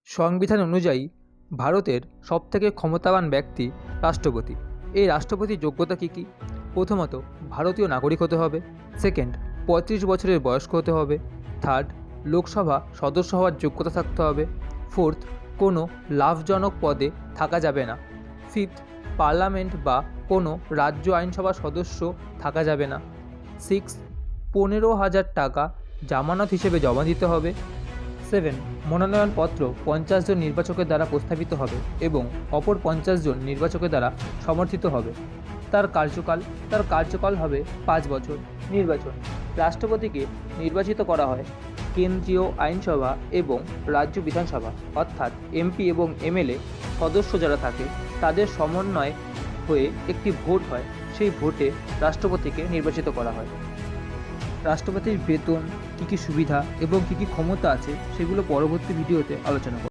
সংবিধান অনুযায়ী ভারতের সবথেকে ক্ষমতাবান ব্যক্তি রাষ্ট্রপতি। এই রাষ্ট্রপতির যোগ্যতা কী কী? প্রথমত, ভারতীয় নাগরিক হতে হবে। সেকেন্ড, 35 বছরের বয়স্ক হতে হবে। থার্ড, লোকসভা সদস্য হওয়ার যোগ্যতা থাকতে হবে। ফোর্থ, কোনো লাভজনক পদে থাকা যাবে না। ফিফথ, পার্লামেন্ট বা কোনো রাজ্য আইনসভার সদস্য থাকা যাবে না। সিক্স, 15,000 টাকা জামানত হিসেবে জমা দিতে হবে। 7, মনোনয়নপত্র 50 জন নির্বাচকের দ্বারা প্রস্তাবিত হবে এবং অপর 50 জন নির্বাচকের দ্বারা সমর্থিত হবে। তার কার্যকাল হবে 5 বছর। নির্বাচন: রাষ্ট্রপতিকে নির্বাচিত করা হয় কেন্দ্রীয় আইনসভা এবং রাজ্য বিধানসভা অর্থাৎ এমপি এবং এমএলএ সদস্য যারা থাকে তাদের সমন্বয় হয়ে একটি ভোট হয়। সেই ভোটে রাষ্ট্রপতিকে নির্বাচিত করা হয়। রাষ্ট্রপতির বেতন, কী কী সুবিধা এবং কী কী ক্ষমতা আছে সেগুলো পরবর্তী ভিডিওতে আলোচনা করব।